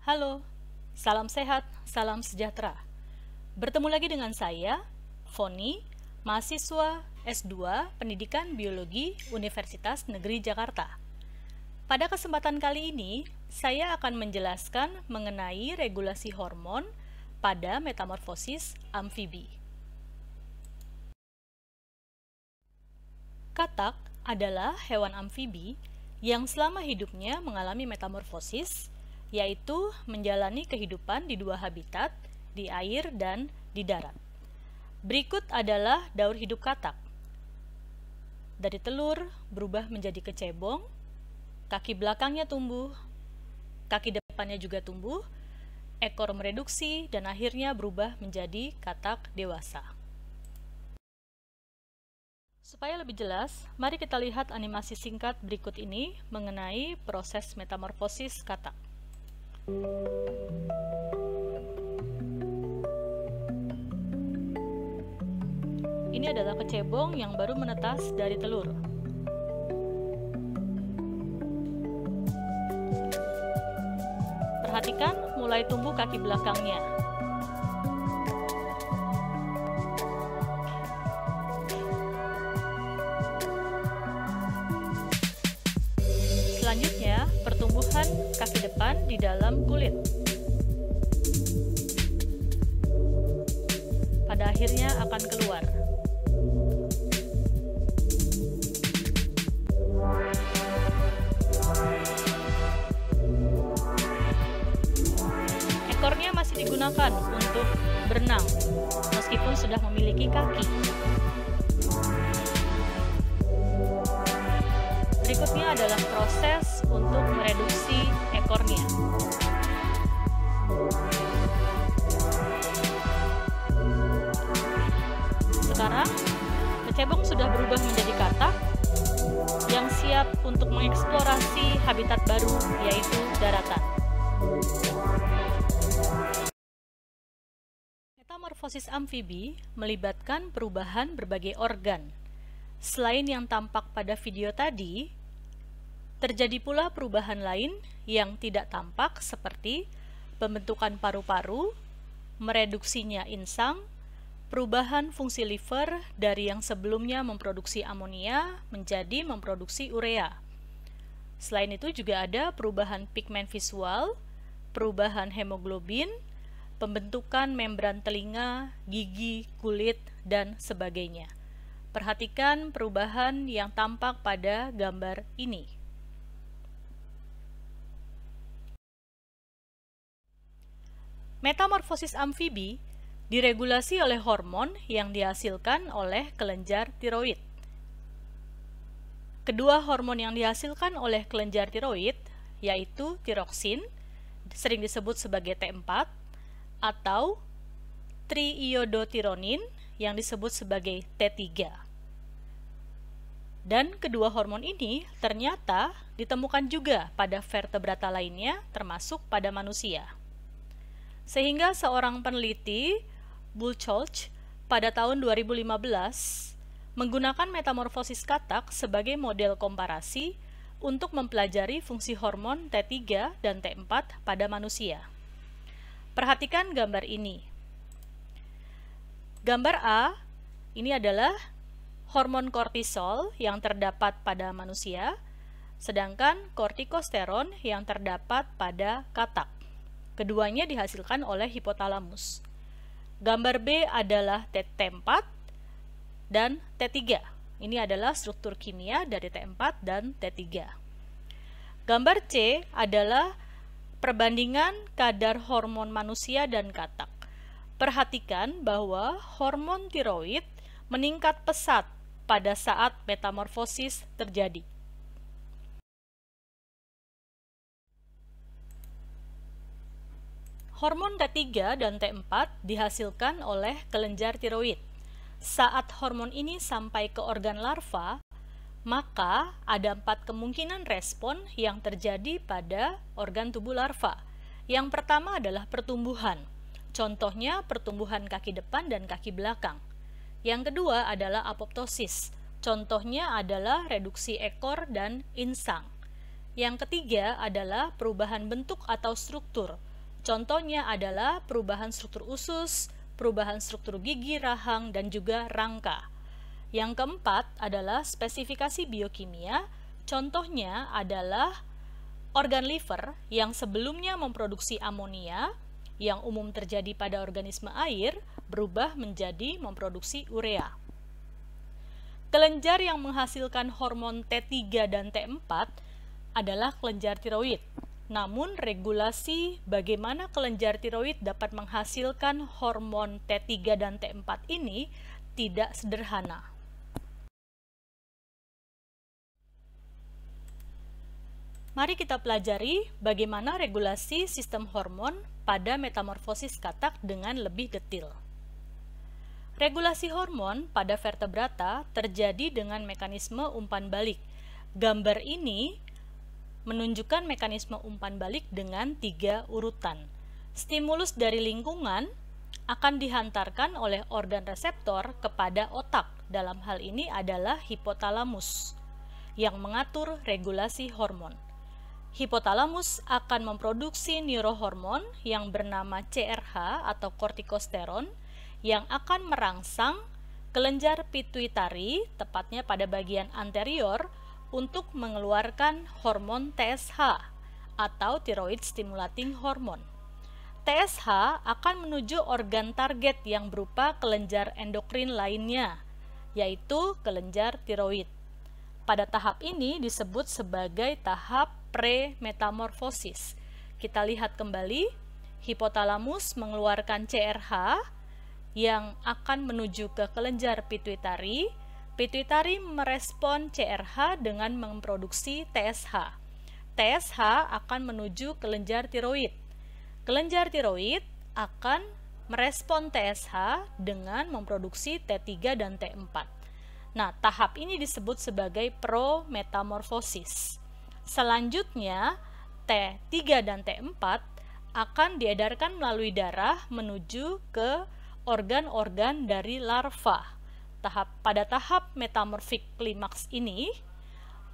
Halo, salam sehat, salam sejahtera. Bertemu lagi dengan saya, Foni, mahasiswa S2 Pendidikan Biologi Universitas Negeri Jakarta. Pada kesempatan kali ini, saya akan menjelaskan mengenai regulasi hormon pada metamorfosis amfibi. Katak adalah hewan amfibi yang selama hidupnya mengalami metamorfosis, yaitu menjalani kehidupan di dua habitat, di air dan di darat. Berikut adalah daur hidup katak. Dari telur berubah menjadi kecebong, kaki belakangnya tumbuh, kaki depannya juga tumbuh, ekor mereduksi, dan akhirnya berubah menjadi katak dewasa. Supaya lebih jelas, mari kita lihat animasi singkat berikut ini mengenai proses metamorfosis katak. Ini adalah kecebong yang baru menetas dari telur. Perhatikan mulai tumbuh kaki belakangnya. Selanjutnya, pertumbuhan kaki depan di dalam kulit. Pada akhirnya akan keluar. Ekornya masih digunakan untuk berenang, meskipun sudah memiliki kaki. Berikutnya adalah proses untuk mereduksi ekornya. Sekarang, kecebong sudah berubah menjadi katak yang siap untuk mengeksplorasi habitat baru, yaitu daratan. Metamorfosis amfibi melibatkan perubahan berbagai organ. Selain yang tampak pada video tadi, terjadi pula perubahan lain yang tidak tampak seperti pembentukan paru-paru, mereduksinya insang, perubahan fungsi liver dari yang sebelumnya memproduksi amonia menjadi memproduksi urea. Selain itu juga ada perubahan pigmen visual, perubahan hemoglobin, pembentukan membran telinga, gigi, kulit, dan sebagainya. Perhatikan perubahan yang tampak pada gambar ini. Metamorfosis amfibi diregulasi oleh hormon yang dihasilkan oleh kelenjar tiroid. Kedua hormon yang dihasilkan oleh kelenjar tiroid yaitu tiroksin, sering disebut sebagai T4, atau triiodotironin yang disebut sebagai T3. Dan kedua hormon ini ternyata ditemukan juga pada vertebrata lainnya, termasuk pada manusia. Sehingga seorang peneliti, Buchholz, pada tahun 2015 menggunakan metamorfosis katak sebagai model komparasi untuk mempelajari fungsi hormon T3 dan T4 pada manusia. Perhatikan gambar ini. Gambar A, ini adalah hormon kortisol yang terdapat pada manusia, sedangkan kortikosteron yang terdapat pada katak. Keduanya dihasilkan oleh hipotalamus. Gambar B adalah T4 dan T3. Ini adalah struktur kimia dari T4 dan T3. Gambar C adalah perbandingan kadar hormon manusia dan katak. Perhatikan bahwa hormon tiroid meningkat pesat pada saat metamorfosis terjadi. Hormon T3 dan T4 dihasilkan oleh kelenjar tiroid. Saat hormon ini sampai ke organ larva, maka ada 4 kemungkinan respon yang terjadi pada organ tubuh larva. Yang pertama adalah pertumbuhan. Contohnya pertumbuhan kaki depan dan kaki belakang. Yang kedua adalah apoptosis. Contohnya adalah reduksi ekor dan insang. Yang ketiga adalah perubahan bentuk atau struktur. Contohnya adalah perubahan struktur usus, perubahan struktur gigi, rahang, dan juga rangka. Yang keempat adalah spesifikasi biokimia. Contohnya adalah organ liver yang sebelumnya memproduksi amonia, yang umum terjadi pada organisme air, berubah menjadi memproduksi urea. Kelenjar yang menghasilkan hormon T3 dan T4 adalah kelenjar tiroid. Namun, regulasi bagaimana kelenjar tiroid dapat menghasilkan hormon T3 dan T4 ini tidak sederhana. Mari kita pelajari bagaimana regulasi sistem hormon pada metamorfosis katak dengan lebih detail. Regulasi hormon pada vertebrata terjadi dengan mekanisme umpan balik. Gambar ini menunjukkan mekanisme umpan balik dengan 3 urutan. Stimulus dari lingkungan akan dihantarkan oleh organ reseptor kepada otak. Dalam hal ini adalah hipotalamus yang mengatur regulasi hormon. Hipotalamus akan memproduksi neurohormon yang bernama CRH atau kortikosteron yang akan merangsang kelenjar pituitari, tepatnya pada bagian anterior, untuk mengeluarkan hormon TSH atau thyroid stimulating hormone. TSH akan menuju organ target yang berupa kelenjar endokrin lainnya, yaitu kelenjar tiroid. Pada tahap ini disebut sebagai tahap pre-metamorfosis. Kita lihat kembali, hipotalamus mengeluarkan CRH yang akan menuju ke kelenjar pituitari. Pituitari merespon CRH dengan memproduksi TSH. TSH akan menuju kelenjar tiroid. Kelenjar tiroid akan merespon TSH dengan memproduksi T3 dan T4. Nah, tahap ini disebut sebagai prometamorfosis. Selanjutnya, T3 dan T4 akan diedarkan melalui darah menuju ke organ-organ dari larva. Pada tahap metamorfik klimaks ini,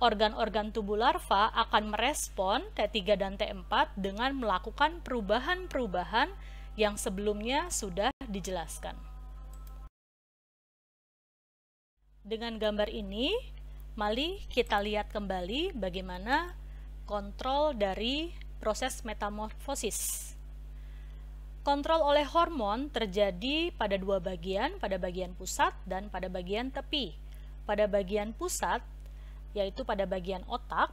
organ-organ tubuh larva akan merespon T3 dan T4 dengan melakukan perubahan-perubahan yang sebelumnya sudah dijelaskan. Dengan gambar ini, mari kita lihat kembali bagaimana kontrol dari proses metamorfosis. Kontrol oleh hormon terjadi pada 2 bagian, pada bagian pusat dan pada bagian tepi. Pada bagian pusat, yaitu pada bagian otak,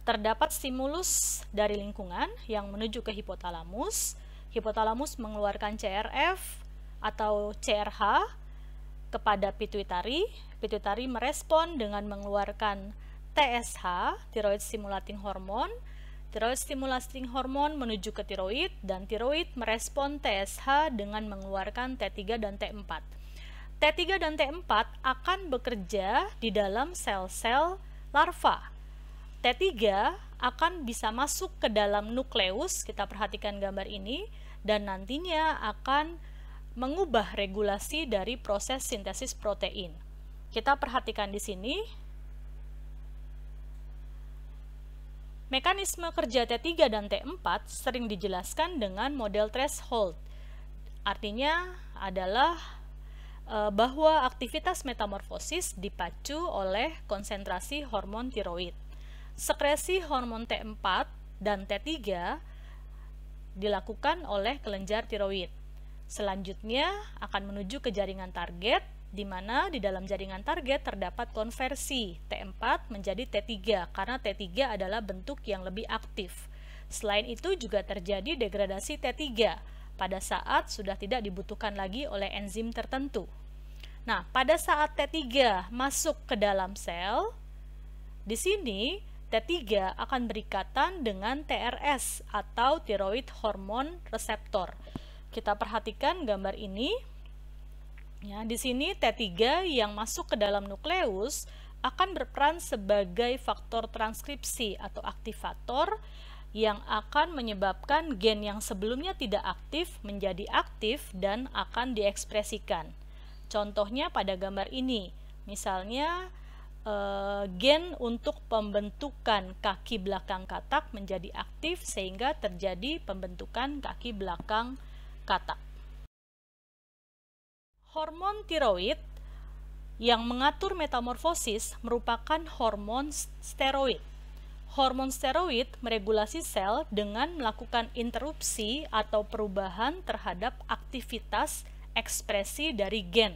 terdapat stimulus dari lingkungan yang menuju ke hipotalamus. Hipotalamus mengeluarkan CRF atau CRH kepada pituitari. Pituitari merespon dengan mengeluarkan TSH, thyroid stimulating hormone. Thyroid stimulating hormone menuju ke tiroid dan tiroid merespon TSH dengan mengeluarkan T3 dan T4. T3 dan T4 akan bekerja di dalam sel-sel larva. T3 akan bisa masuk ke dalam nukleus, kita perhatikan gambar ini, dan nantinya akan mengubah regulasi dari proses sintesis protein. Kita perhatikan di sini. Mekanisme kerja T3 dan T4 sering dijelaskan dengan model threshold. Artinya adalah bahwa aktivitas metamorfosis dipacu oleh konsentrasi hormon tiroid. Sekresi hormon T4 dan T3 dilakukan oleh kelenjar tiroid. Selanjutnya akan menuju ke jaringan target, di mana di dalam jaringan target terdapat konversi T4 menjadi T3 karena T3 adalah bentuk yang lebih aktif. Selain itu juga terjadi degradasi T3 pada saat sudah tidak dibutuhkan lagi oleh enzim tertentu. Nah, pada saat T3 masuk ke dalam sel, di sini T3 akan berikatan dengan TRS atau thyroid hormone receptor. Kita perhatikan gambar ini. Ya, di sini T3 yang masuk ke dalam nukleus akan berperan sebagai faktor transkripsi atau aktivator yang akan menyebabkan gen yang sebelumnya tidak aktif menjadi aktif dan akan diekspresikan. Contohnya pada gambar ini, misalnya gen untuk pembentukan kaki belakang katak menjadi aktif sehingga terjadi pembentukan kaki belakang katak. Hormon tiroid yang mengatur metamorfosis merupakan hormon steroid. Hormon steroid meregulasi sel dengan melakukan interupsi atau perubahan terhadap aktivitas ekspresi dari gen.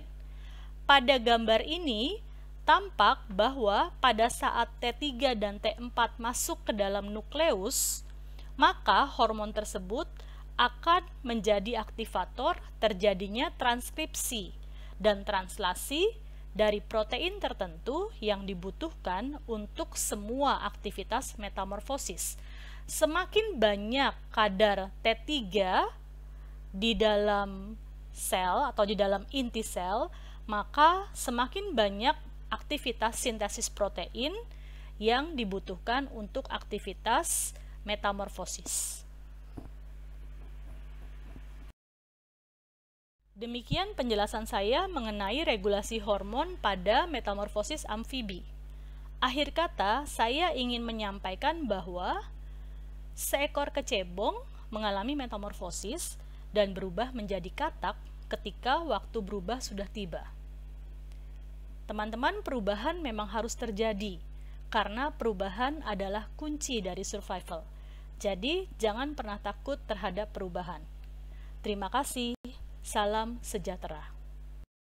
Pada gambar ini tampak bahwa pada saat T3 dan T4 masuk ke dalam nukleus, maka hormon tersebut akan menjadi aktivator terjadinya transkripsi dan translasi dari protein tertentu yang dibutuhkan untuk semua aktivitas metamorfosis. Semakin banyak kadar T3 di dalam sel atau di dalam inti sel, maka semakin banyak aktivitas sintesis protein yang dibutuhkan untuk aktivitas metamorfosis. Demikian penjelasan saya mengenai regulasi hormon pada metamorfosis amfibi. Akhir kata, saya ingin menyampaikan bahwa seekor kecebong mengalami metamorfosis dan berubah menjadi katak ketika waktu berubah sudah tiba. Teman-teman, perubahan memang harus terjadi, karena perubahan adalah kunci dari survival. Jadi, jangan pernah takut terhadap perubahan. Terima kasih. Salam sejahtera.